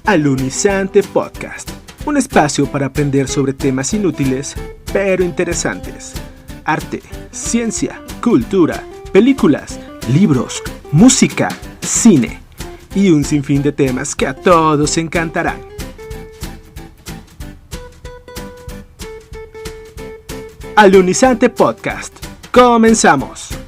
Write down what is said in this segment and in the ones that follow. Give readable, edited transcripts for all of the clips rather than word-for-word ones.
Alunizante Podcast, un espacio para aprender sobre temas inútiles pero interesantes. Arte, ciencia, cultura, películas, libros, música, cine y un sinfín de temas que a todos encantarán. Alunizante Podcast. ¡Comenzamos!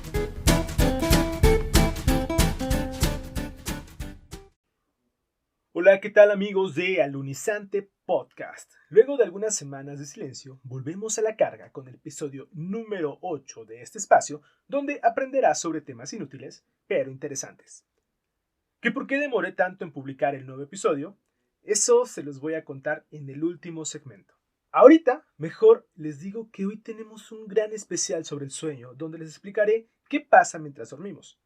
Hola, ¿qué tal amigos de Alunizante Podcast? Luego de algunas semanas de silencio, volvemos a la carga con el episodio número 8 de este espacio, donde aprenderás sobre temas inútiles, pero interesantes. ¿Que por qué demoré tanto en publicar el nuevo episodio? Eso se los voy a contar en el último segmento. Ahorita, mejor les digo que hoy tenemos un gran especial sobre el sueño, donde les explicaré qué pasa mientras dormimos,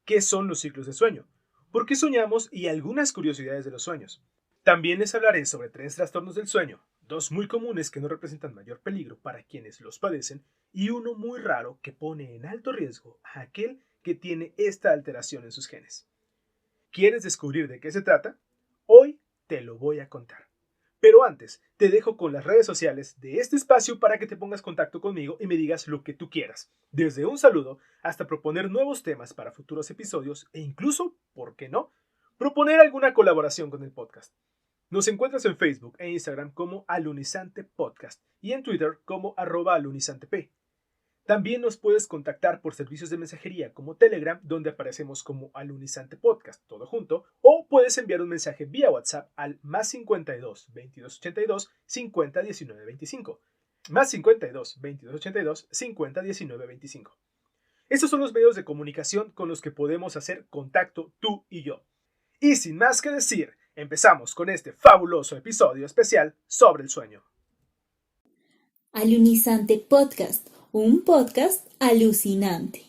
qué son los ciclos de sueño, por qué soñamos y algunas curiosidades de los sueños. También les hablaré sobre 3 trastornos del sueño, 2 muy comunes que no representan mayor peligro para quienes los padecen y uno muy raro que pone en alto riesgo a aquel que tiene esta alteración en sus genes. ¿Quieres descubrir de qué se trata? Hoy te lo voy a contar. Pero antes, te dejo con las redes sociales de este espacio para que te pongas en contacto conmigo y me digas lo que tú quieras. Desde un saludo hasta proponer nuevos temas para futuros episodios e incluso, ¿por qué no?, proponer alguna colaboración con el podcast. Nos encuentras en Facebook e Instagram como Alunizante Podcast y en Twitter como @alunizantep. También nos puedes contactar por servicios de mensajería como Telegram, donde aparecemos como Alunizante Podcast, todo junto, o puedes enviar un mensaje vía WhatsApp al +52 2282 50 19 25. +52 2282 50 19 25. Estos son los medios de comunicación con los que podemos hacer contacto tú y yo. Y sin más que decir, empezamos con este fabuloso episodio especial sobre el sueño. Alunizante Podcast, un podcast alucinante.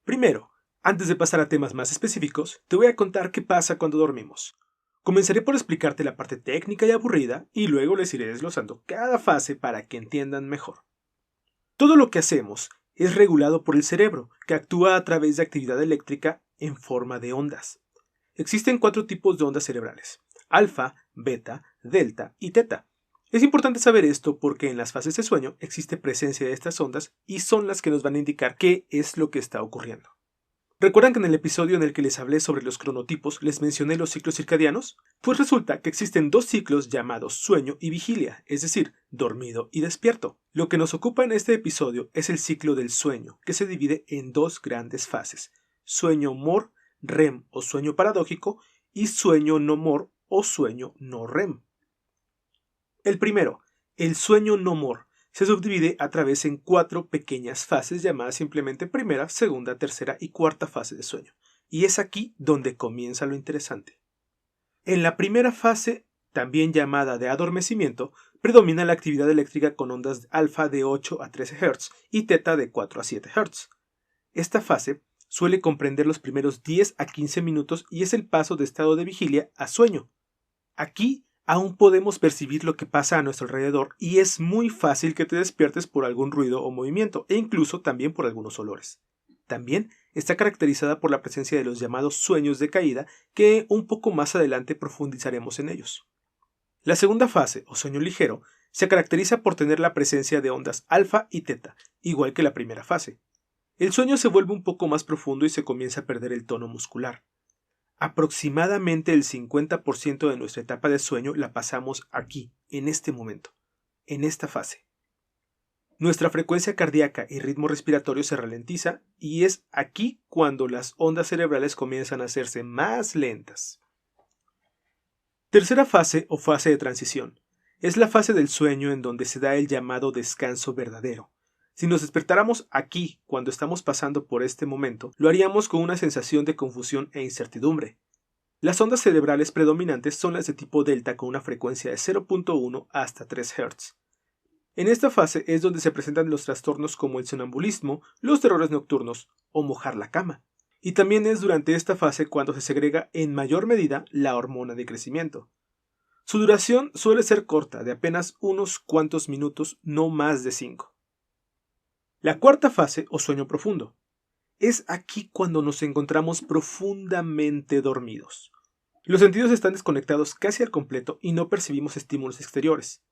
Primero, antes de pasar a temas más específicos, te voy a contar qué pasa cuando dormimos. Comenzaré por explicarte la parte técnica y aburrida y luego les iré desglosando cada fase para que entiendan mejor. Todo lo que hacemos es regulado por el cerebro, que actúa a través de actividad eléctrica en forma de ondas. Existen 4 tipos de ondas cerebrales: alfa, beta, delta y teta. Es importante saber esto porque en las fases de sueño existe presencia de estas ondas y son las que nos van a indicar qué es lo que está ocurriendo. ¿Recuerdan que en el episodio en el que les hablé sobre los cronotipos les mencioné los ciclos circadianos? Pues resulta que existen 2 ciclos llamados sueño y vigilia, es decir, dormido y despierto. Lo que nos ocupa en este episodio es el ciclo del sueño, que se divide en 2 grandes fases: sueño MOR, REM o sueño paradójico, y sueño no MOR o sueño no REM. El primero, el sueño no MOR, se subdivide a través en 4 pequeñas fases llamadas simplemente primera, segunda, tercera y cuarta fase de sueño. Y es aquí donde comienza lo interesante. En la primera fase, también llamada de adormecimiento, predomina la actividad eléctrica con ondas alfa de 8 a 13 Hz y teta de 4 a 7 Hz. Esta fase suele comprender los primeros 10 a 15 minutos y es el paso de estado de vigilia a sueño. Aquí aún podemos percibir lo que pasa a nuestro alrededor y es muy fácil que te despiertes por algún ruido o movimiento e incluso también por algunos olores. También está caracterizada por la presencia de los llamados sueños de caída, que un poco más adelante profundizaremos en ellos. La segunda fase, o sueño ligero, se caracteriza por tener la presencia de ondas alfa y teta, igual que la primera fase. El sueño se vuelve un poco más profundo y se comienza a perder el tono muscular. Aproximadamente el 50% de nuestra etapa de sueño la pasamos aquí, en este momento, en esta fase. Nuestra frecuencia cardíaca y ritmo respiratorio se ralentiza y es aquí cuando las ondas cerebrales comienzan a hacerse más lentas. Tercera fase o fase de transición. Es la fase del sueño en donde se da el llamado descanso verdadero. Si nos despertáramos aquí cuando estamos pasando por este momento, lo haríamos con una sensación de confusión e incertidumbre. Las ondas cerebrales predominantes son las de tipo delta con una frecuencia de 0.1 hasta 3 Hz. En esta fase es donde se presentan los trastornos como el sonambulismo, los terrores nocturnos o mojar la cama. Y también es durante esta fase cuando se segrega en mayor medida la hormona de crecimiento. Su duración suele ser corta, de apenas unos cuantos minutos, no más de 5. La cuarta fase, o sueño profundo. Es aquí cuando nos encontramos profundamente dormidos. Los sentidos están desconectados casi al completo y no percibimos estímulos exteriores.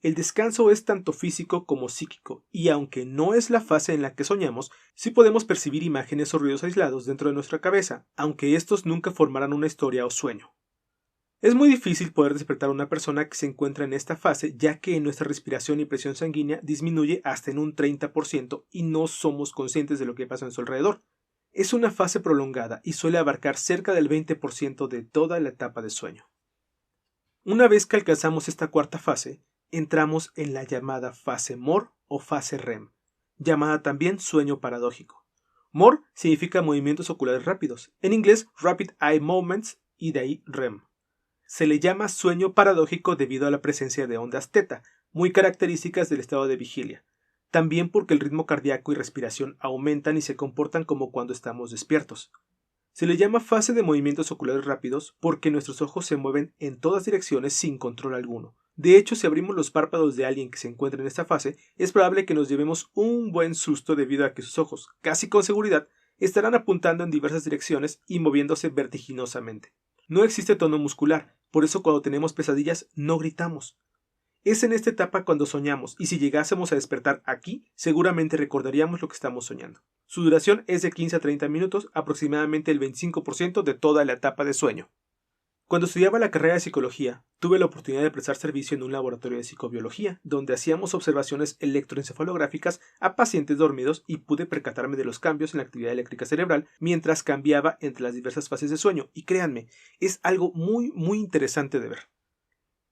El descanso es tanto físico como psíquico, y aunque no es la fase en la que soñamos, sí podemos percibir imágenes o ruidos aislados dentro de nuestra cabeza, aunque estos nunca formarán una historia o sueño. Es muy difícil poder despertar a una persona que se encuentra en esta fase, ya que nuestra respiración y presión sanguínea disminuye hasta en un 30% y no somos conscientes de lo que pasa en su alrededor. Es una fase prolongada y suele abarcar cerca del 20% de toda la etapa de sueño. Una vez que alcanzamos esta cuarta fase, entramos en la llamada fase MOR o fase REM, llamada también sueño paradójico. MOR significa movimientos oculares rápidos, en inglés Rapid Eye Movements, y de ahí REM. Se le llama sueño paradójico debido a la presencia de ondas teta, muy características del estado de vigilia. También porque el ritmo cardíaco y respiración aumentan y se comportan como cuando estamos despiertos. Se le llama fase de movimientos oculares rápidos porque nuestros ojos se mueven en todas direcciones sin control alguno. De hecho, si abrimos los párpados de alguien que se encuentra en esta fase, es probable que nos llevemos un buen susto debido a que sus ojos, casi con seguridad, estarán apuntando en diversas direcciones y moviéndose vertiginosamente. No existe tono muscular, por eso cuando tenemos pesadillas no gritamos. Es en esta etapa cuando soñamos, y si llegásemos a despertar aquí, seguramente recordaríamos lo que estamos soñando. Su duración es de 15 a 30 minutos, aproximadamente el 25% de toda la etapa de sueño. Cuando estudiaba la carrera de psicología, tuve la oportunidad de prestar servicio en un laboratorio de psicobiología, donde hacíamos observaciones electroencefalográficas a pacientes dormidos y pude percatarme de los cambios en la actividad eléctrica cerebral mientras cambiaba entre las diversas fases de sueño, y créanme, es algo muy interesante de ver.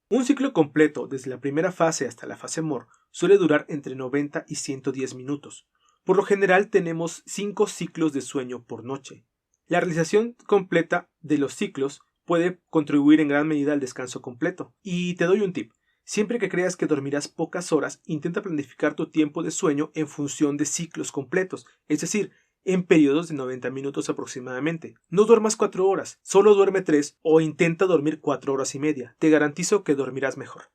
Un ciclo completo, desde la primera fase hasta la fase MOR, suele durar entre 90 y 110 minutos. Por lo general tenemos 5 ciclos de sueño por noche. La realización completa de los ciclos puede contribuir en gran medida al descanso completo. Y te doy un tip. Siempre que creas que dormirás pocas horas, intenta planificar tu tiempo de sueño en función de ciclos completos, es decir, en periodos de 90 minutos aproximadamente. No duermas 4 horas, solo duerme 3 o intenta dormir 4 horas y media. Te garantizo que dormirás mejor.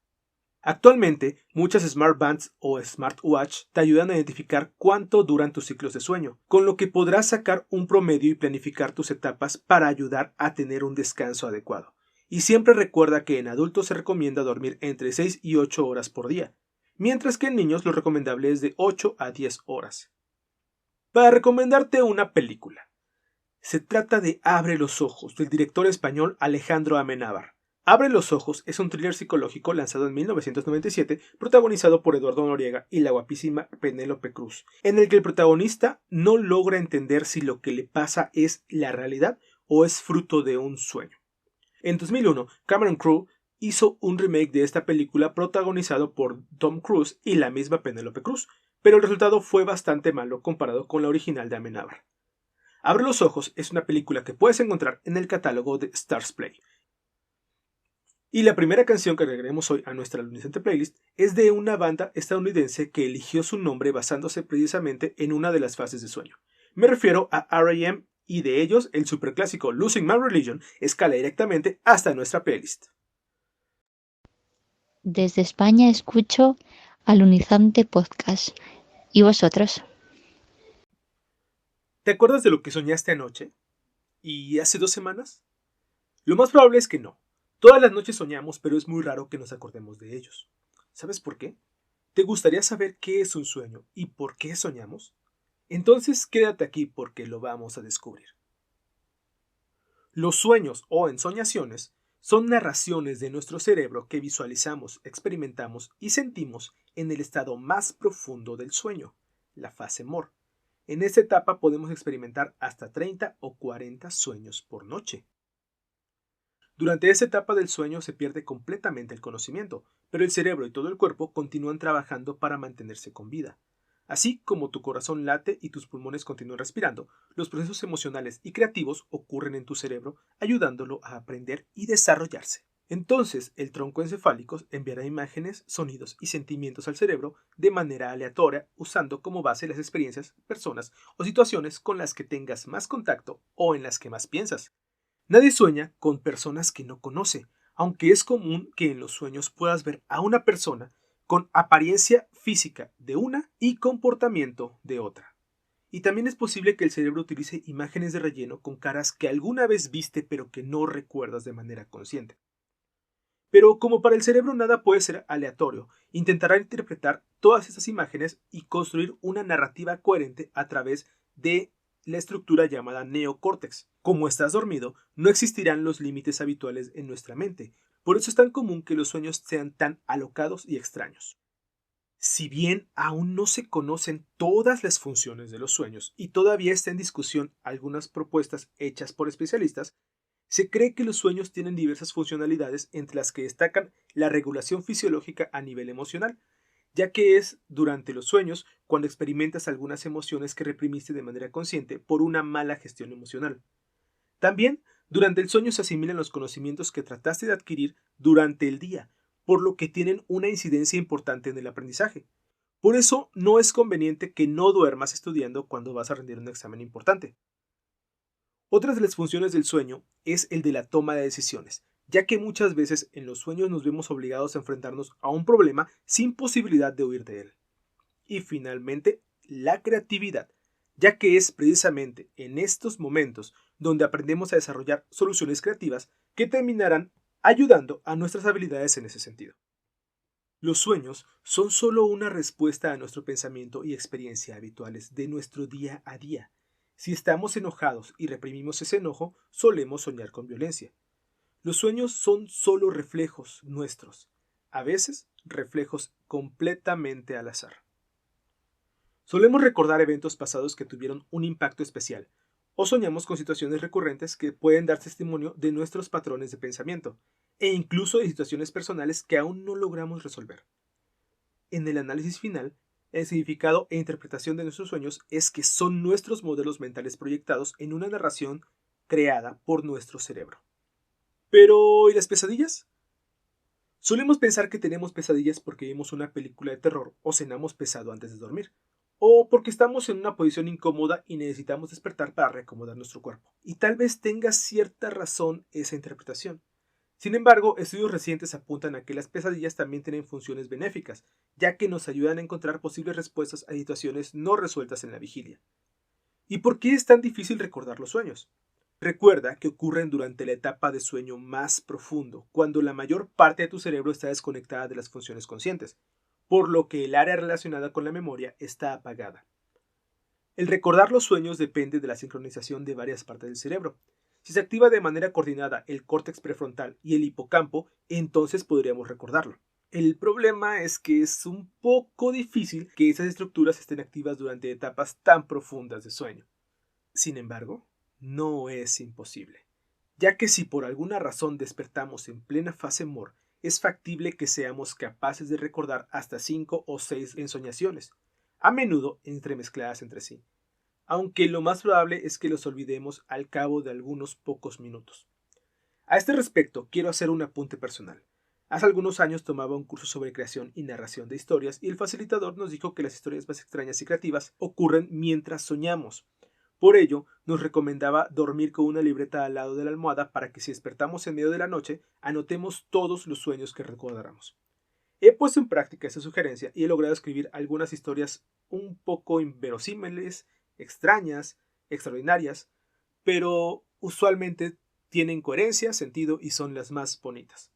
Actualmente, muchas Smart Bands o Smartwatch te ayudan a identificar cuánto duran tus ciclos de sueño, con lo que podrás sacar un promedio y planificar tus etapas para ayudar a tener un descanso adecuado. Y siempre recuerda que en adultos se recomienda dormir entre 6 y 8 horas por día, mientras que en niños lo recomendable es de 8 a 10 horas. Para recomendarte una película. Se trata de Abre los ojos, del director español Alejandro Amenábar. Abre los ojos es un thriller psicológico lanzado en 1997, protagonizado por Eduardo Noriega y la guapísima Penélope Cruz, en el que el protagonista no logra entender si lo que le pasa es la realidad o es fruto de un sueño. En 2001, Cameron Crowe hizo un remake de esta película protagonizado por Tom Cruise y la misma Penélope Cruz, pero el resultado fue bastante malo comparado con la original de Amenábar. Abre los ojos es una película que puedes encontrar en el catálogo de Stars Play. Y la primera canción que agregaremos hoy a nuestra luniscente playlist es de una banda estadounidense que eligió su nombre basándose precisamente en una de las fases de sueño. Me refiero a R.E.M. y de ellos el superclásico Losing My Religion escala directamente hasta nuestra playlist. Desde España escucho Alunizante Podcast. ¿Y vosotros? ¿Te acuerdas de lo que soñaste anoche? ¿Y hace 2 semanas? Lo más probable es que no. Todas las noches soñamos, pero es muy raro que nos acordemos de ellos. ¿Sabes por qué? ¿Te gustaría saber qué es un sueño y por qué soñamos? Entonces quédate aquí porque lo vamos a descubrir. Los sueños o ensoñaciones son narraciones de nuestro cerebro que visualizamos, experimentamos y sentimos en el estado más profundo del sueño, la fase MOR. En esta etapa podemos experimentar hasta 30 o 40 sueños por noche. Durante esta etapa del sueño se pierde completamente el conocimiento, pero el cerebro y todo el cuerpo continúan trabajando para mantenerse con vida. Así como tu corazón late y tus pulmones continúan respirando, los procesos emocionales y creativos ocurren en tu cerebro, ayudándolo a aprender y desarrollarse. Entonces, el tronco encefálico enviará imágenes, sonidos y sentimientos al cerebro de manera aleatoria, usando como base las experiencias, personas o situaciones con las que tengas más contacto o en las que más piensas. Nadie sueña con personas que no conoce, aunque es común que en los sueños puedas ver a una persona con apariencia física de una y comportamiento de otra. Y también es posible que el cerebro utilice imágenes de relleno con caras que alguna vez viste pero que no recuerdas de manera consciente. Pero como para el cerebro nada puede ser aleatorio, intentará interpretar todas estas imágenes y construir una narrativa coherente a través de la estructura llamada neocórtex. Como estás dormido, no existirán los límites habituales en nuestra mente, por eso es tan común que los sueños sean tan alocados y extraños. Si bien aún no se conocen todas las funciones de los sueños y todavía está en discusión algunas propuestas hechas por especialistas, se cree que los sueños tienen diversas funcionalidades entre las que destacan la regulación fisiológica a nivel emocional, ya que es durante los sueños cuando experimentas algunas emociones que reprimiste de manera consciente por una mala gestión emocional. También, durante el sueño se asimilan los conocimientos que trataste de adquirir durante el día, por lo que tienen una incidencia importante en el aprendizaje. Por eso, no es conveniente que no duermas estudiando cuando vas a rendir un examen importante. Otra de las funciones del sueño es el de la toma de decisiones, ya que muchas veces en los sueños nos vemos obligados a enfrentarnos a un problema sin posibilidad de huir de él. Y finalmente, la creatividad, ya que es precisamente en estos momentos donde aprendemos a desarrollar soluciones creativas que terminarán ayudando a nuestras habilidades en ese sentido. Los sueños son solo una respuesta a nuestro pensamiento y experiencia habituales de nuestro día a día. Si estamos enojados y reprimimos ese enojo, solemos soñar con violencia. Los sueños son solo reflejos nuestros, a veces reflejos completamente al azar. Solemos recordar eventos pasados que tuvieron un impacto especial, o soñamos con situaciones recurrentes que pueden dar testimonio de nuestros patrones de pensamiento, e incluso de situaciones personales que aún no logramos resolver. En el análisis final, el significado e interpretación de nuestros sueños es que son nuestros modelos mentales proyectados en una narración creada por nuestro cerebro. Pero, ¿y las pesadillas? Solemos pensar que tenemos pesadillas porque vimos una película de terror o cenamos pesado antes de dormir, o porque estamos en una posición incómoda y necesitamos despertar para reacomodar nuestro cuerpo. Y tal vez tenga cierta razón esa interpretación. Sin embargo, estudios recientes apuntan a que las pesadillas también tienen funciones benéficas, ya que nos ayudan a encontrar posibles respuestas a situaciones no resueltas en la vigilia. ¿Y por qué es tan difícil recordar los sueños? Recuerda que ocurren durante la etapa de sueño más profundo, cuando la mayor parte de tu cerebro está desconectada de las funciones conscientes, por lo que el área relacionada con la memoria está apagada. El recordar los sueños depende de la sincronización de varias partes del cerebro. Si se activa de manera coordinada el córtex prefrontal y el hipocampo, entonces podríamos recordarlo. El problema es que es un poco difícil que esas estructuras estén activas durante etapas tan profundas de sueño. Sin embargo, no es imposible, ya que si por alguna razón despertamos en plena fase MOR, es factible que seamos capaces de recordar hasta 5 o 6 ensoñaciones, a menudo entremezcladas entre sí, aunque lo más probable es que los olvidemos al cabo de algunos pocos minutos. A este respecto, quiero hacer un apunte personal. Hace algunos años tomaba un curso sobre creación y narración de historias y el facilitador nos dijo que las historias más extrañas y creativas ocurren mientras soñamos. Por ello, nos recomendaba dormir con una libreta al lado de la almohada para que si despertamos en medio de la noche, anotemos todos los sueños que recordáramos. He puesto en práctica esa sugerencia y he logrado escribir algunas historias un poco inverosímiles, extrañas, extraordinarias, pero usualmente tienen coherencia, sentido y son las más bonitas.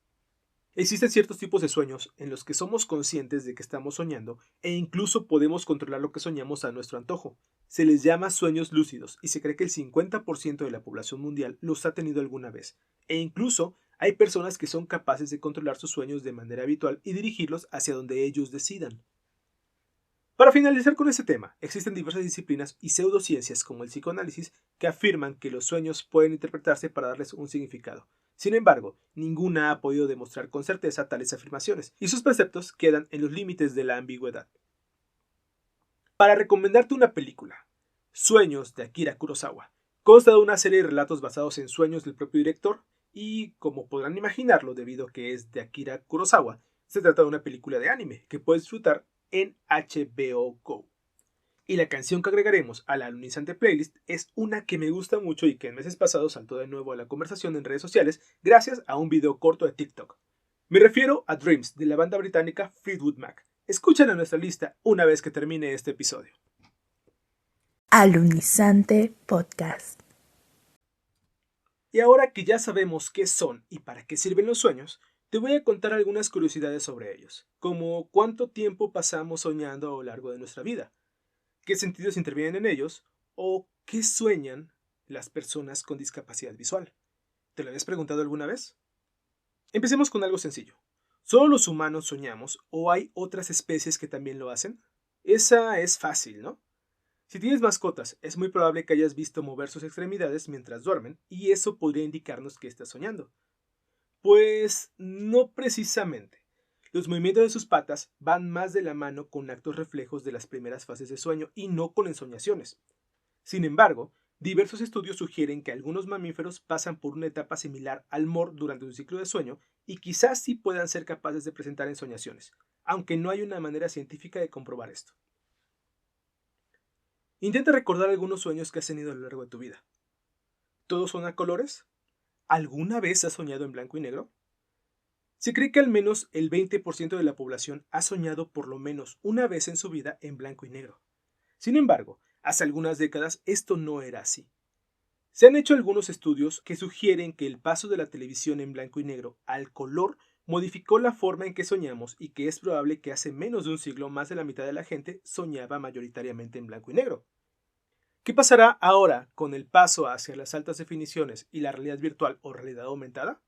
Existen ciertos tipos de sueños en los que somos conscientes de que estamos soñando e incluso podemos controlar lo que soñamos a nuestro antojo. Se les llama sueños lúcidos y se cree que el 50% de la población mundial los ha tenido alguna vez, e incluso hay personas que son capaces de controlar sus sueños de manera habitual y dirigirlos hacia donde ellos decidan. Para finalizar con este tema, existen diversas disciplinas y pseudociencias como el psicoanálisis que afirman que los sueños pueden interpretarse para darles un significado. Sin embargo, ninguna ha podido demostrar con certeza tales afirmaciones, y sus preceptos quedan en los límites de la ambigüedad. Para recomendarte una película, Sueños de Akira Kurosawa, consta de una serie de relatos basados en sueños del propio director, y como podrán imaginarlo debido a que es de Akira Kurosawa, se trata de una película de anime que puedes disfrutar en HBO Go. Y la canción que agregaremos a la alunizante playlist es una que me gusta mucho y que en meses pasados saltó de nuevo a la conversación en redes sociales gracias a un video corto de TikTok. Me refiero a Dreams de la banda británica Fleetwood Mac. Escúchala en nuestra lista una vez que termine este episodio. Alunizante Podcast. Y ahora que ya sabemos qué son y para qué sirven los sueños, te voy a contar algunas curiosidades sobre ellos, como cuánto tiempo pasamos soñando a lo largo de nuestra vida, qué sentidos intervienen en ellos o qué sueñan las personas con discapacidad visual. ¿Te lo habías preguntado alguna vez? Empecemos con algo sencillo. ¿Solo los humanos soñamos o hay otras especies que también lo hacen? Esa es fácil, ¿no? Si tienes mascotas, es muy probable que hayas visto mover sus extremidades mientras duermen y eso podría indicarnos que estás soñando. Pues no precisamente. Los movimientos de sus patas van más de la mano con actos reflejos de las primeras fases de sueño y no con ensoñaciones. Sin embargo, diversos estudios sugieren que algunos mamíferos pasan por una etapa similar al MOR durante un ciclo de sueño y quizás sí puedan ser capaces de presentar ensoñaciones, aunque no hay una manera científica de comprobar esto. Intenta recordar algunos sueños que has tenido a lo largo de tu vida. ¿Todos son a colores? ¿Alguna vez has soñado en blanco y negro? Se cree que al menos el 20% de la población ha soñado por lo menos una vez en su vida en blanco y negro. Sin embargo, hace algunas décadas esto no era así. Se han hecho algunos estudios que sugieren que el paso de la televisión en blanco y negro al color modificó la forma en que soñamos y que es probable que hace menos de un siglo más de la mitad de la gente soñaba mayoritariamente en blanco y negro. ¿Qué pasará ahora con el paso hacia las altas definiciones y la realidad virtual o realidad aumentada?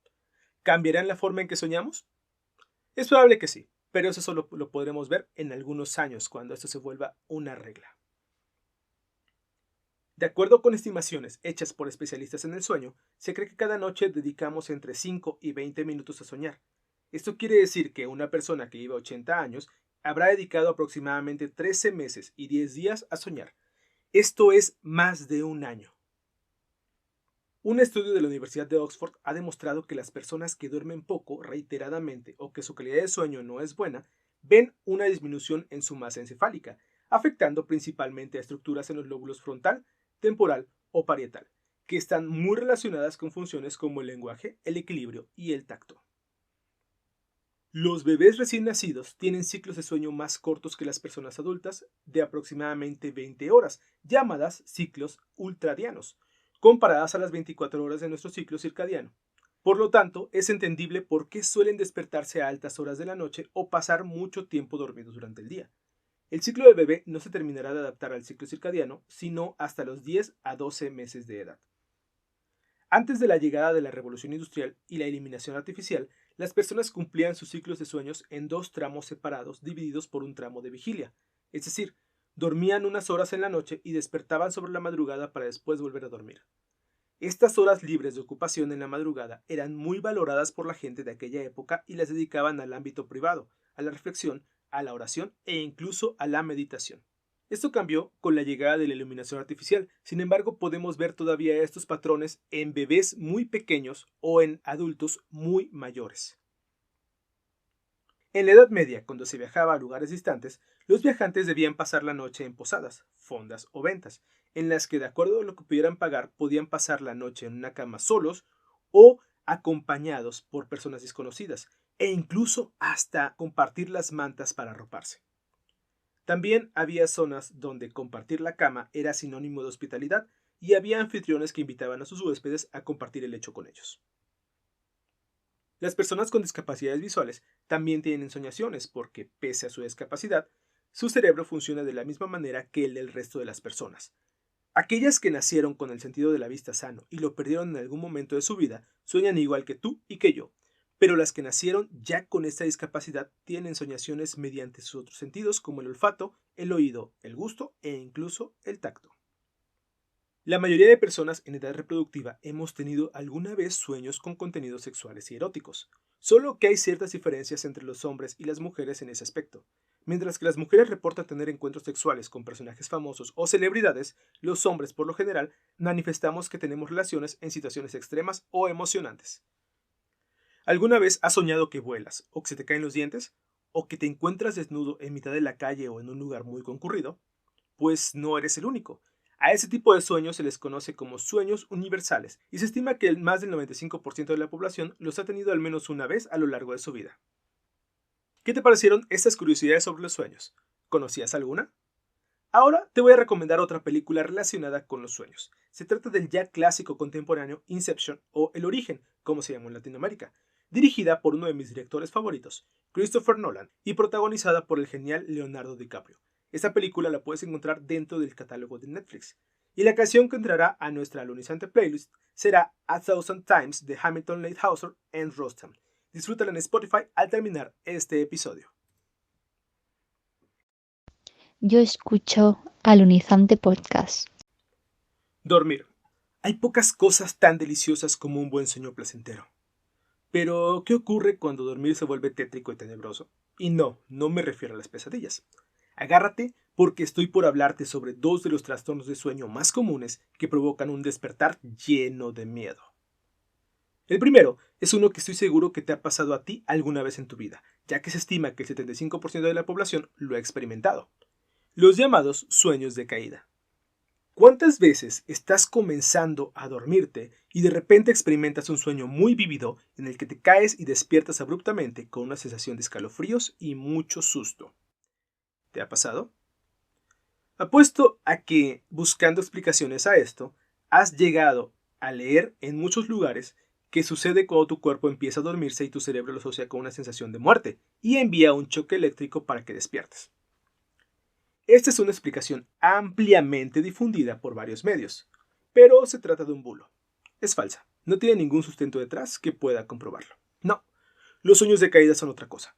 ¿Cambiarán la forma en que soñamos? Es probable que sí, pero eso solo lo podremos ver en algunos años cuando esto se vuelva una regla. De acuerdo con estimaciones hechas por especialistas en el sueño, se cree que cada noche dedicamos entre 5 y 20 minutos a soñar. Esto quiere decir que una persona que vive 80 años habrá dedicado aproximadamente 13 meses y 10 días a soñar. Esto es más de un año. Un estudio de la Universidad de Oxford ha demostrado que las personas que duermen poco reiteradamente o que su calidad de sueño no es buena, ven una disminución en su masa encefálica, afectando principalmente a estructuras en los lóbulos frontal, temporal o parietal, que están muy relacionadas con funciones como el lenguaje, el equilibrio y el tacto. Los bebés recién nacidos tienen ciclos de sueño más cortos que las personas adultas, de aproximadamente 20 horas, llamadas ciclos ultradianos, comparadas a las 24 horas de nuestro ciclo circadiano. Por lo tanto, es entendible por qué suelen despertarse a altas horas de la noche o pasar mucho tiempo dormidos durante el día. El ciclo del bebé no se terminará de adaptar al ciclo circadiano, sino hasta los 10 a 12 meses de edad. Antes de la llegada de la revolución industrial y la eliminación artificial, las personas cumplían sus ciclos de sueños en dos tramos separados divididos por un tramo de vigilia, es decir, dormían unas horas en la noche y despertaban sobre la madrugada para después volver a dormir. Estas horas libres de ocupación en la madrugada eran muy valoradas por la gente de aquella época y las dedicaban al ámbito privado, a la reflexión, a la oración e incluso a la meditación. Esto cambió con la llegada de la iluminación artificial, sin embargo podemos ver todavía estos patrones en bebés muy pequeños o en adultos muy mayores. En la Edad Media, cuando se viajaba a lugares distantes, los viajantes debían pasar la noche en posadas, fondas o ventas, en las que de acuerdo a lo que pudieran pagar podían pasar la noche en una cama solos o acompañados por personas desconocidas, e incluso hasta compartir las mantas para arroparse. También había zonas donde compartir la cama era sinónimo de hospitalidad y había anfitriones que invitaban a sus huéspedes a compartir el lecho con ellos. Las personas con discapacidades visuales también tienen ensoñaciones porque, pese a su discapacidad, su cerebro funciona de la misma manera que el del resto de las personas. Aquellas que nacieron con el sentido de la vista sano y lo perdieron en algún momento de su vida sueñan igual que tú y que yo, pero las que nacieron ya con esta discapacidad tienen ensoñaciones mediante sus otros sentidos como el olfato, el oído, el gusto e incluso el tacto. La mayoría de personas en edad reproductiva hemos tenido alguna vez sueños con contenidos sexuales y eróticos, solo que hay ciertas diferencias entre los hombres y las mujeres en ese aspecto. Mientras que las mujeres reportan tener encuentros sexuales con personajes famosos o celebridades, los hombres por lo general manifestamos que tenemos relaciones en situaciones extremas o emocionantes. ¿Alguna vez has soñado que vuelas, o que se te caen los dientes, o que te encuentras desnudo en mitad de la calle o en un lugar muy concurrido? Pues no eres el único. A ese tipo de sueños se les conoce como sueños universales y se estima que más del 95% de la población los ha tenido al menos una vez a lo largo de su vida. ¿Qué te parecieron estas curiosidades sobre los sueños? ¿Conocías alguna? Ahora te voy a recomendar otra película relacionada con los sueños. Se trata del ya clásico contemporáneo Inception o El Origen, como se llamó en Latinoamérica, dirigida por uno de mis directores favoritos, Christopher Nolan, y protagonizada por el genial Leonardo DiCaprio. Esta película la puedes encontrar dentro del catálogo de Netflix. Y la canción que entrará a nuestra alunizante playlist será A Thousand Times de Hamilton Leithauser and Rostam. Disfrútala en Spotify al terminar este episodio. Yo escucho Alunizante Podcast. Dormir. Hay pocas cosas tan deliciosas como un buen sueño placentero. Pero, ¿qué ocurre cuando dormir se vuelve tétrico y tenebroso? Y no me refiero a las pesadillas. Agárrate porque estoy por hablarte sobre dos de los trastornos de sueño más comunes que provocan un despertar lleno de miedo. El primero es uno que estoy seguro que te ha pasado a ti alguna vez en tu vida, ya que se estima que el 75% de la población lo ha experimentado. Los llamados sueños de caída. ¿Cuántas veces estás comenzando a dormirte y de repente experimentas un sueño muy vívido en el que te caes y despiertas abruptamente con una sensación de escalofríos y mucho susto? ¿Te ha pasado? Apuesto a que, buscando explicaciones a esto, has llegado a leer en muchos lugares que sucede cuando tu cuerpo empieza a dormirse y tu cerebro lo asocia con una sensación de muerte y envía un choque eléctrico para que despiertes. Esta es una explicación ampliamente difundida por varios medios, pero se trata de un bulo. Es falsa, no tiene ningún sustento detrás que pueda comprobarlo. No, los sueños de caída son otra cosa.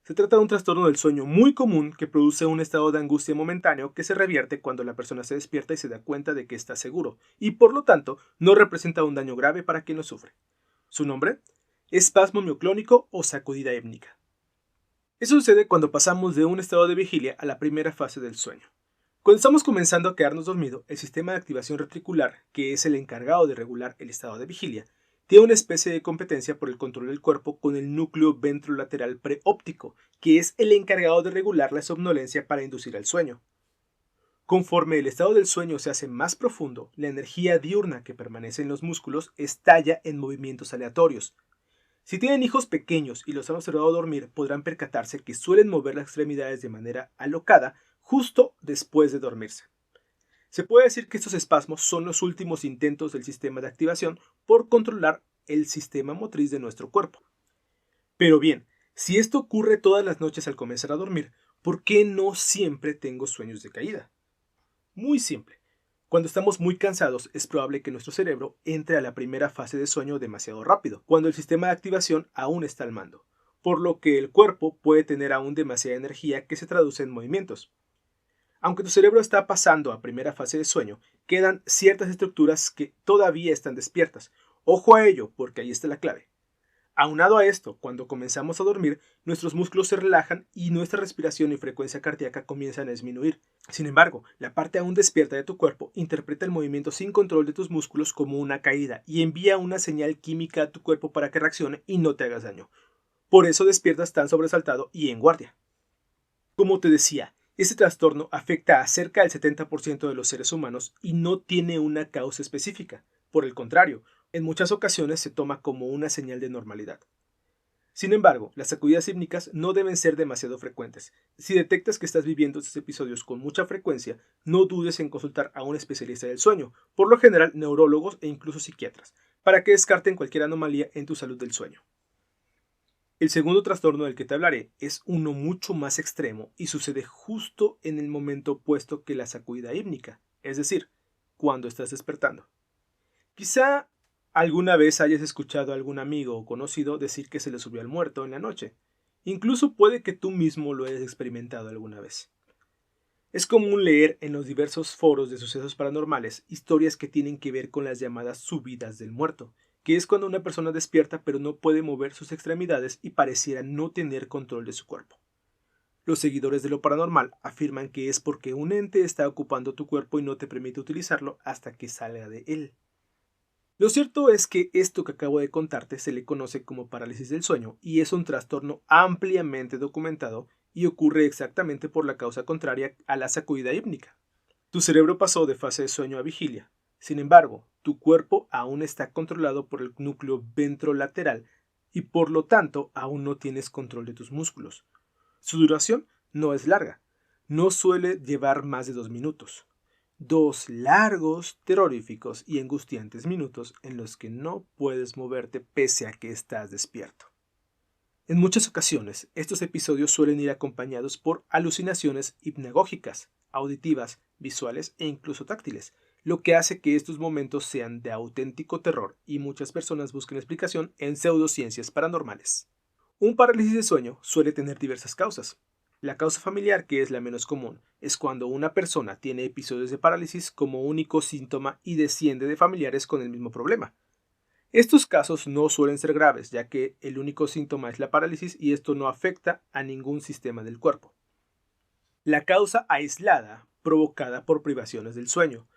Se trata de un trastorno del sueño muy común que produce un estado de angustia momentáneo que se revierte cuando la persona se despierta y se da cuenta de que está seguro, y por lo tanto no representa un daño grave para quien lo sufre. Su nombre: espasmo mioclónico o sacudida hípnica. Eso sucede cuando pasamos de un estado de vigilia a la primera fase del sueño. Cuando estamos comenzando a quedarnos dormidos, el sistema de activación reticular, que es el encargado de regular el estado de vigilia, tiene una especie de competencia por el control del cuerpo con el núcleo ventrolateral preóptico, que es el encargado de regular la somnolencia para inducir al sueño. Conforme el estado del sueño se hace más profundo, la energía diurna que permanece en los músculos estalla en movimientos aleatorios. Si tienen hijos pequeños y los han observado dormir, podrán percatarse que suelen mover las extremidades de manera alocada justo después de dormirse. Se puede decir que estos espasmos son los últimos intentos del sistema de activación por controlar el sistema motriz de nuestro cuerpo. Pero bien, si esto ocurre todas las noches al comenzar a dormir, ¿por qué no siempre tengo sueños de caída? Muy simple. Cuando estamos muy cansados, es probable que nuestro cerebro entre a la primera fase de sueño demasiado rápido, cuando el sistema de activación aún está al mando, por lo que el cuerpo puede tener aún demasiada energía que se traduce en movimientos. Aunque tu cerebro está pasando a primera fase de sueño, quedan ciertas estructuras que todavía están despiertas. Ojo a ello, porque ahí está la clave. Aunado a esto, cuando comenzamos a dormir, nuestros músculos se relajan y nuestra respiración y frecuencia cardíaca comienzan a disminuir. Sin embargo, la parte aún despierta de tu cuerpo interpreta el movimiento sin control de tus músculos como una caída y envía una señal química a tu cuerpo para que reaccione y no te hagas daño. Por eso despiertas tan sobresaltado y en guardia. Como te decía, este trastorno afecta a cerca del 70% de los seres humanos y no tiene una causa específica. Por el contrario, en muchas ocasiones se toma como una señal de normalidad. Sin embargo, las sacudidas hípnicas no deben ser demasiado frecuentes. Si detectas que estás viviendo estos episodios con mucha frecuencia, no dudes en consultar a un especialista del sueño, por lo general neurólogos e incluso psiquiatras, para que descarten cualquier anomalía en tu salud del sueño. El segundo trastorno del que te hablaré es uno mucho más extremo y sucede justo en el momento opuesto que la sacudida hípnica, es decir, cuando estás despertando. Quizá alguna vez hayas escuchado a algún amigo o conocido decir que se le subió al muerto en la noche. Incluso puede que tú mismo lo hayas experimentado alguna vez. Es común leer en los diversos foros de sucesos paranormales historias que tienen que ver con las llamadas subidas del muerto, que es cuando una persona despierta pero no puede mover sus extremidades y pareciera no tener control de su cuerpo. Los seguidores de lo paranormal afirman que es porque un ente está ocupando tu cuerpo y no te permite utilizarlo hasta que salga de él. Lo cierto es que esto que acabo de contarte se le conoce como parálisis del sueño y es un trastorno ampliamente documentado y ocurre exactamente por la causa contraria a la sacudida hípnica. Tu cerebro pasó de fase de sueño a vigilia. Sin embargo, tu cuerpo aún está controlado por el núcleo ventrolateral y por lo tanto aún no tienes control de tus músculos. Su duración no es larga. no suele llevar más de 2 minutos. 2 largos, terroríficos y angustiantes minutos en los que no puedes moverte pese a que estás despierto. En muchas ocasiones, estos episodios suelen ir acompañados por alucinaciones hipnagógicas, auditivas, visuales e incluso táctiles, lo que hace que estos momentos sean de auténtico terror y muchas personas busquen explicación en pseudociencias paranormales. Un parálisis de sueño suele tener diversas causas. La causa familiar, que es la menos común, es cuando una persona tiene episodios de parálisis como único síntoma y desciende de familiares con el mismo problema. Estos casos no suelen ser graves, ya que el único síntoma es la parálisis y esto no afecta a ningún sistema del cuerpo. La causa aislada, provocada por privaciones del sueño.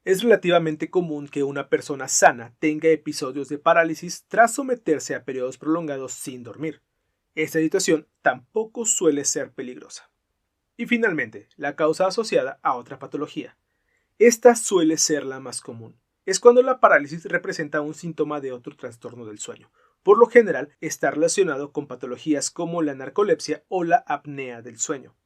Es relativamente común que una persona sana tenga episodios de parálisis tras someterse a periodos prolongados sin dormir. Esta situación tampoco suele ser peligrosa. Y finalmente, la causa asociada a otra patología. Esta suele ser la más común. Es cuando la parálisis representa un síntoma de otro trastorno del sueño. Por lo general, está relacionado con patologías como la narcolepsia o la apnea del sueño.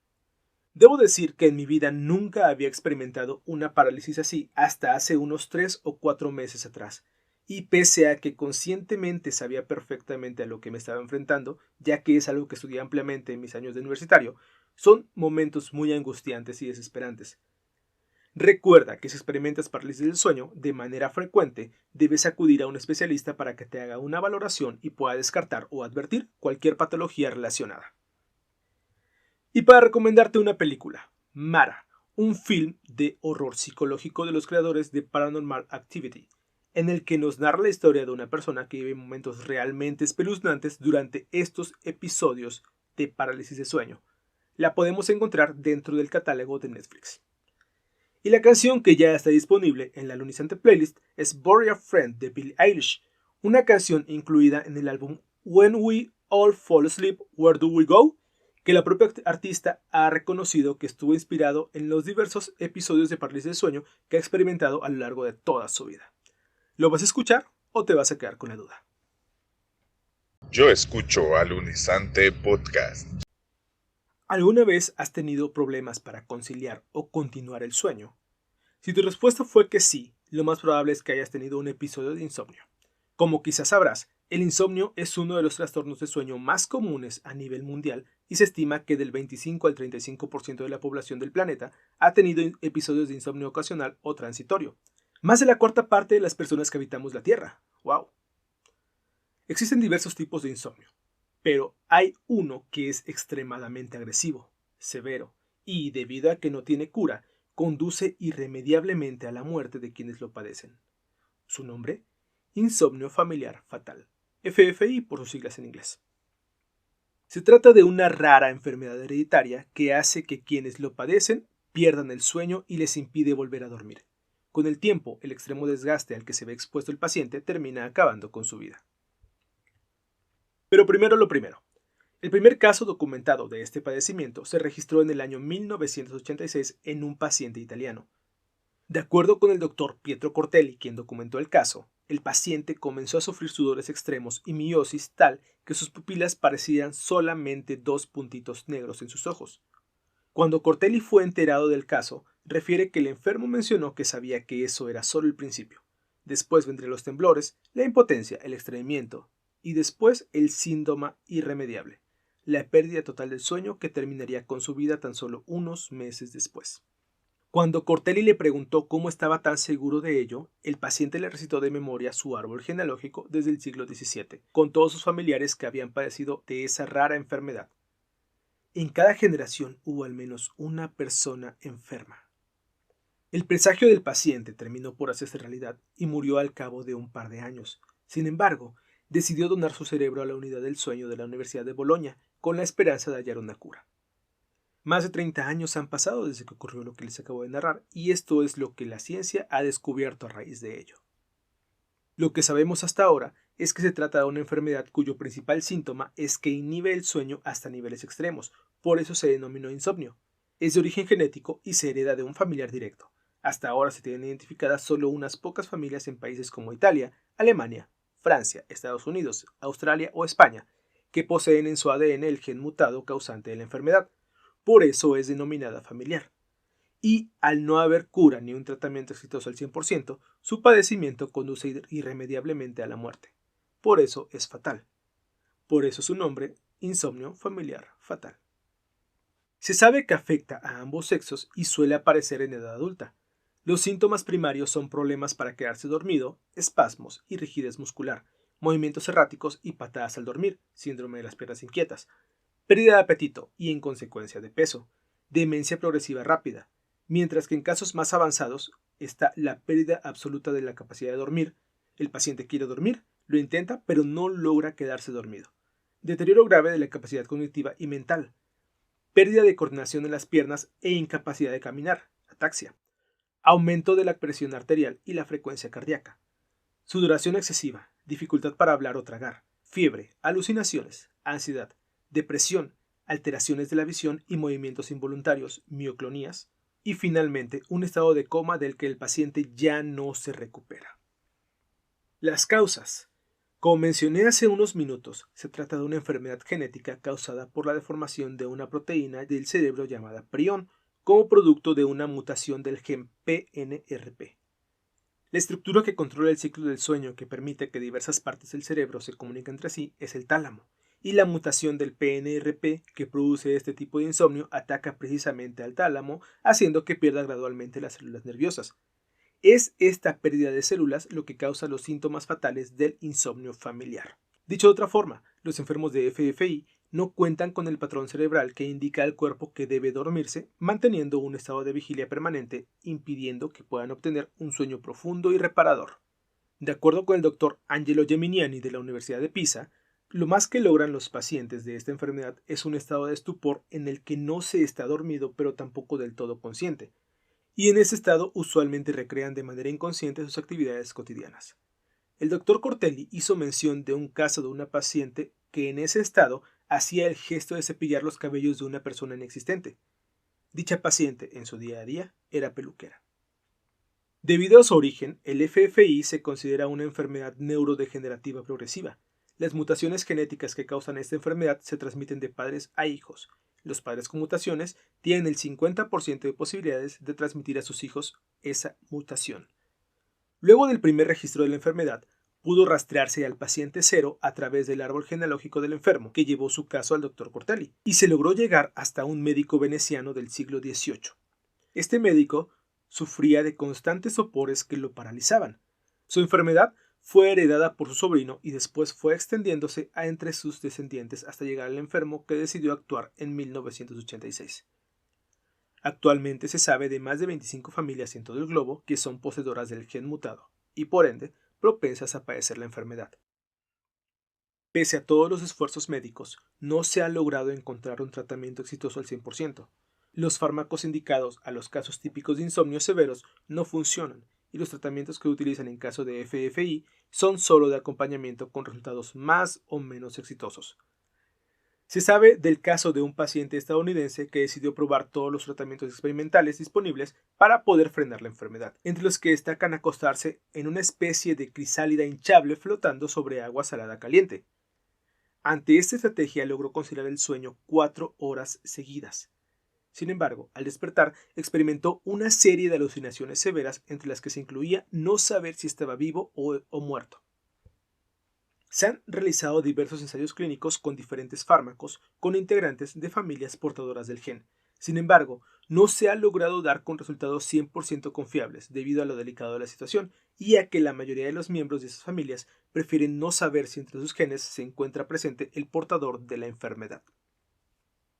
Debo decir que en mi vida nunca había experimentado una parálisis así hasta hace unos 3 o 4 meses atrás. Y pese a que conscientemente sabía perfectamente a lo que me estaba enfrentando, ya que es algo que estudié ampliamente en mis años de universitario, son momentos muy angustiantes y desesperantes. Recuerda que si experimentas parálisis del sueño de manera frecuente, debes acudir a un especialista para que te haga una valoración y pueda descartar o advertir cualquier patología relacionada. Y para recomendarte una película, Mara, un film de horror psicológico de los creadores de Paranormal Activity, en el que nos narra la historia de una persona que vive momentos realmente espeluznantes durante estos episodios de parálisis de sueño. La podemos encontrar dentro del catálogo de Netflix. Y la canción que ya está disponible en la alunizante playlist es Bury a Friend de Billie Eilish, una canción incluida en el álbum When We All Fall Asleep, Where Do We Go?, que la propia artista ha reconocido que estuvo inspirado en los diversos episodios de parálisis del sueño que ha experimentado a lo largo de toda su vida. ¿Lo vas a escuchar o te vas a quedar con la duda? Yo escucho Alunizante Podcast. ¿Alguna vez has tenido problemas para conciliar o continuar el sueño? Si tu respuesta fue que sí, lo más probable es que hayas tenido un episodio de insomnio. Como quizás sabrás, el insomnio es uno de los trastornos de sueño más comunes a nivel mundial y se estima que del 25 al 35% de la población del planeta ha tenido episodios de insomnio ocasional o transitorio. Más de la cuarta parte de las personas que habitamos la Tierra. ¡Wow! Existen diversos tipos de insomnio, pero hay uno que es extremadamente agresivo, severo, y debido a que no tiene cura, conduce irremediablemente a la muerte de quienes lo padecen. Su nombre: insomnio familiar fatal, FFI por sus siglas en inglés. Se trata de una rara enfermedad hereditaria que hace que quienes lo padecen pierdan el sueño y les impide volver a dormir. Con el tiempo, el extremo desgaste al que se ve expuesto el paciente termina acabando con su vida. Pero primero lo primero. El primer caso documentado de este padecimiento se registró en el año 1986 en un paciente italiano. De acuerdo con el doctor Pietro Cortelli, quien documentó el caso, el paciente comenzó a sufrir sudores extremos y miosis tal que sus pupilas parecían solamente 2 puntitos negros en sus ojos. Cuando Cortelli fue enterado del caso, refiere que el enfermo mencionó que sabía que eso era solo el principio. Después vendrían los temblores, la impotencia, el estreñimiento y después el síndrome irremediable, la pérdida total del sueño que terminaría con su vida tan solo unos meses después. Cuando Cortelli le preguntó cómo estaba tan seguro de ello, el paciente le recitó de memoria su árbol genealógico desde el siglo XVII, con todos sus familiares que habían padecido de esa rara enfermedad. En cada generación hubo al menos una persona enferma. El presagio del paciente terminó por hacerse realidad y murió al cabo de un par de años. Sin embargo, decidió donar su cerebro a la unidad del sueño de la Universidad de Bolonia con la esperanza de hallar una cura. Más de 30 años han pasado desde que ocurrió lo que les acabo de narrar, y esto es lo que la ciencia ha descubierto a raíz de ello. Lo que sabemos hasta ahora es que se trata de una enfermedad cuyo principal síntoma es que inhibe el sueño hasta niveles extremos, por eso se denominó insomnio. Es de origen genético y se hereda de un familiar directo. Hasta ahora se tienen identificadas solo unas pocas familias en países como Italia, Alemania, Francia, Estados Unidos, Australia o España, que poseen en su ADN el gen mutado causante de la enfermedad. por eso es denominada familiar. Y al no haber cura ni un tratamiento exitoso al 100%, su padecimiento conduce irremediablemente a la muerte. Por eso es fatal. Por eso su nombre, insomnio familiar fatal. Se sabe que afecta a ambos sexos y suele aparecer en edad adulta. Los síntomas primarios son problemas para quedarse dormido, espasmos y rigidez muscular, movimientos erráticos y patadas al dormir, síndrome de las piernas inquietas, pérdida de apetito y en consecuencia de peso, demencia progresiva rápida, mientras que en casos más avanzados está la pérdida absoluta de la capacidad de dormir. El paciente quiere dormir, lo intenta, pero no logra quedarse dormido. Deterioro grave de la capacidad cognitiva y mental, pérdida de coordinación en las piernas e incapacidad de caminar, ataxia, aumento de la presión arterial y la frecuencia cardíaca, sudoración excesiva, dificultad para hablar o tragar, fiebre, alucinaciones, ansiedad, depresión, alteraciones de la visión y movimientos involuntarios, mioclonías, y finalmente un estado de coma del que el paciente ya no se recupera. Las causas. Como mencioné hace unos minutos, se trata de una enfermedad genética causada por la deformación de una proteína del cerebro llamada prión, como producto de una mutación del gen PNRP. La estructura que controla el ciclo del sueño que permite que diversas partes del cerebro se comuniquen entre sí es el tálamo, y la mutación del PNRP que produce este tipo de insomnio ataca precisamente al tálamo, haciendo que pierda gradualmente las células nerviosas. Es esta pérdida de células lo que causa los síntomas fatales del insomnio familiar. Dicho de otra forma, los enfermos de FFI no cuentan con el patrón cerebral que indica al cuerpo que debe dormirse, manteniendo un estado de vigilia permanente, impidiendo que puedan obtener un sueño profundo y reparador. De acuerdo con el doctor Angelo Geminiani de la Universidad de Pisa, lo más que logran los pacientes de esta enfermedad es un estado de estupor en el que no se está dormido pero tampoco del todo consciente, y en ese estado usualmente recrean de manera inconsciente sus actividades cotidianas. El doctor Cortelli hizo mención de un caso de una paciente que en ese estado hacía el gesto de cepillar los cabellos de una persona inexistente. Dicha paciente, en su día a día, era peluquera. Debido a su origen, el FFI se considera una enfermedad neurodegenerativa progresiva. Las mutaciones genéticas que causan esta enfermedad se transmiten de padres a hijos. Los padres con mutaciones tienen el 50% de posibilidades de transmitir a sus hijos esa mutación. Luego del primer registro de la enfermedad, pudo rastrearse al paciente cero a través del árbol genealógico del enfermo, que llevó su caso al doctor Cortelli, y se logró llegar hasta un médico veneciano del siglo XVIII. Este médico sufría de constantes sopores que lo paralizaban. Su enfermedad fue heredada por su sobrino y después fue extendiéndose a entre sus descendientes hasta llegar al enfermo que decidió actuar en 1986. Actualmente se sabe de más de 25 familias en todo el globo que son poseedoras del gen mutado y por ende propensas a padecer la enfermedad. Pese a todos los esfuerzos médicos, no se ha logrado encontrar un tratamiento exitoso al 100%. Los fármacos indicados a los casos típicos de insomnio severos no funcionan y los tratamientos que utilizan en caso de FFI son solo de acompañamiento con resultados más o menos exitosos. Se sabe del caso de un paciente estadounidense que decidió probar todos los tratamientos experimentales disponibles para poder frenar la enfermedad, entre los que destacan acostarse en una especie de crisálida hinchable flotando sobre agua salada caliente. Ante esta estrategia logró conciliar el sueño 4 horas seguidas. Sin embargo, al despertar, experimentó una serie de alucinaciones severas entre las que se incluía no saber si estaba vivo o muerto. Se han realizado diversos ensayos clínicos con diferentes fármacos con integrantes de familias portadoras del gen. Sin embargo, no se ha logrado dar con resultados 100% confiables debido a lo delicado de la situación y a que la mayoría de los miembros de esas familias prefieren no saber si entre sus genes se encuentra presente el portador de la enfermedad.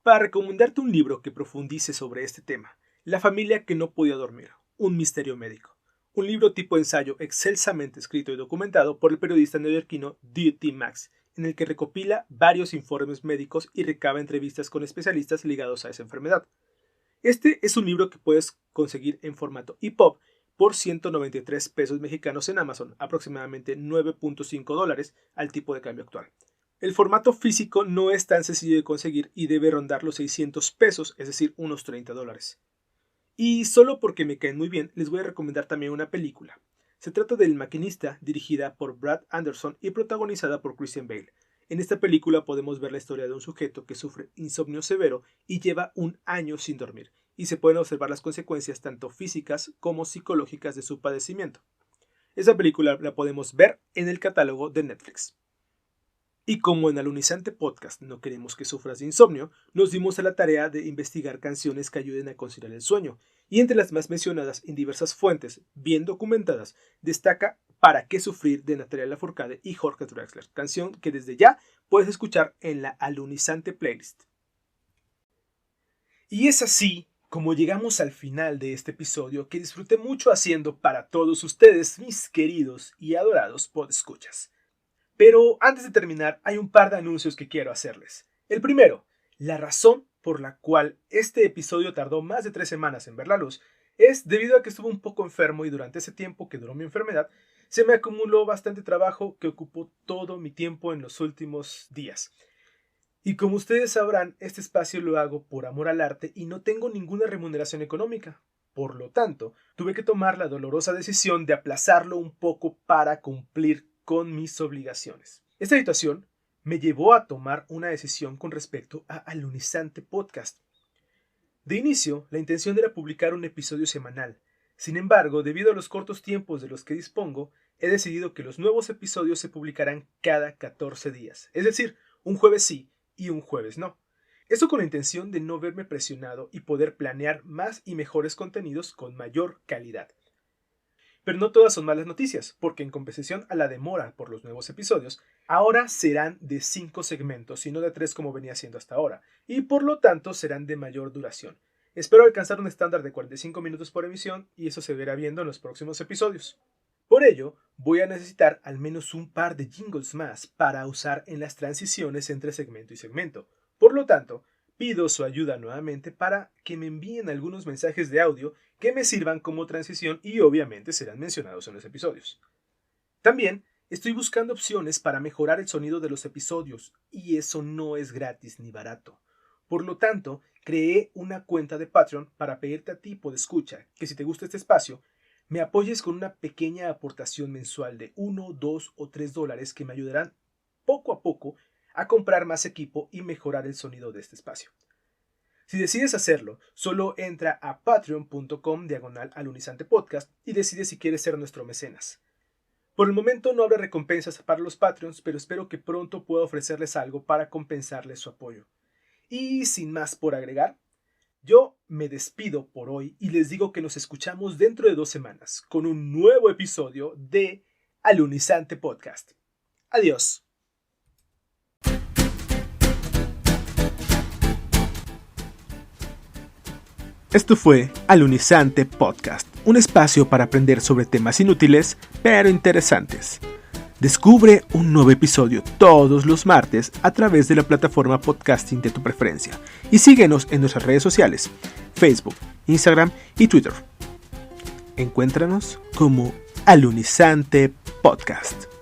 Para recomendarte un libro que profundice sobre este tema, La familia que no podía dormir, un misterio médico. Un libro tipo ensayo excelsamente escrito y documentado por el periodista neoyorquino D.T. Max, en el que recopila varios informes médicos y recaba entrevistas con especialistas ligados a esa enfermedad. Este es un libro que puedes conseguir en formato EPUB por 193 pesos mexicanos en Amazon, aproximadamente $9.5 al tipo de cambio actual. El formato físico no es tan sencillo de conseguir y debe rondar los 600 pesos, es decir, unos $30. Y solo porque me caen muy bien, les voy a recomendar también una película. Se trata del Maquinista, dirigida por Brad Anderson y protagonizada por Christian Bale. En esta película podemos ver la historia de un sujeto que sufre insomnio severo y lleva 1 año sin dormir, y se pueden observar las consecuencias tanto físicas como psicológicas de su padecimiento. Esa película la podemos ver en el catálogo de Netflix. Y como en Alunizante Podcast no queremos que sufras de insomnio, nos dimos a la tarea de investigar canciones que ayuden a conciliar el sueño, y entre las más mencionadas en diversas fuentes bien documentadas, destaca Para qué sufrir de Natalia Lafourcade y Jorge Drexler, canción que desde ya puedes escuchar en la Alunizante Playlist. Y es así como llegamos al final de este episodio que disfruté mucho haciendo para todos ustedes, mis queridos y adorados podescuchas. Pero antes de terminar, hay un par de anuncios que quiero hacerles. El primero, la razón por la cual este episodio tardó más de 3 semanas en ver la luz es debido a que estuve un poco enfermo y durante ese tiempo que duró mi enfermedad se me acumuló bastante trabajo que ocupó todo mi tiempo en los últimos días. Y como ustedes sabrán, este espacio lo hago por amor al arte y no tengo ninguna remuneración económica. Por lo tanto, tuve que tomar la dolorosa decisión de aplazarlo un poco para cumplir con mis obligaciones. Esta situación me llevó a tomar una decisión con respecto a Alunizante Podcast. De inicio, la intención era publicar un episodio semanal. Sin embargo, debido a los cortos tiempos de los que dispongo, he decidido que los nuevos episodios se publicarán cada 14 días. Es decir, un jueves sí y un jueves no. Esto con la intención de no verme presionado y poder planear más y mejores contenidos con mayor calidad. Pero no todas son malas noticias, porque en compensación a la demora por los nuevos episodios, ahora serán de 5 segmentos y no de 3 como venía siendo hasta ahora, y por lo tanto serán de mayor duración. Espero alcanzar un estándar de 45 minutos por emisión y eso se verá viendo en los próximos episodios. Por ello, voy a necesitar al menos un par de jingles más para usar en las transiciones entre segmento y segmento. Por lo tanto, pido su ayuda nuevamente para que me envíen algunos mensajes de audio que me sirvan como transición y obviamente serán mencionados en los episodios. También estoy buscando opciones para mejorar el sonido de los episodios y eso no es gratis ni barato. Por lo tanto, creé una cuenta de Patreon para pedirte a ti, podescucha, que si te gusta este espacio, me apoyes con una pequeña aportación mensual de 1, 2 o 3 dólares que me ayudarán poco a poco a comprar más equipo y mejorar el sonido de este espacio. Si decides hacerlo, solo entra a patreon.com/alunizantepodcast y decide si quieres ser nuestro mecenas. Por el momento no habrá recompensas para los Patreons, pero espero que pronto pueda ofrecerles algo para compensarles su apoyo. Y sin más por agregar, yo me despido por hoy y les digo que nos escuchamos dentro de 2 semanas con un nuevo episodio de Alunizante Podcast. Adiós. Esto fue Alunizante Podcast, un espacio para aprender sobre temas inútiles pero interesantes. Descubre un nuevo episodio todos los martes a través de la plataforma podcasting de tu preferencia y síguenos en nuestras redes sociales, Facebook, Instagram y Twitter. Encuéntranos como Alunizante Podcast.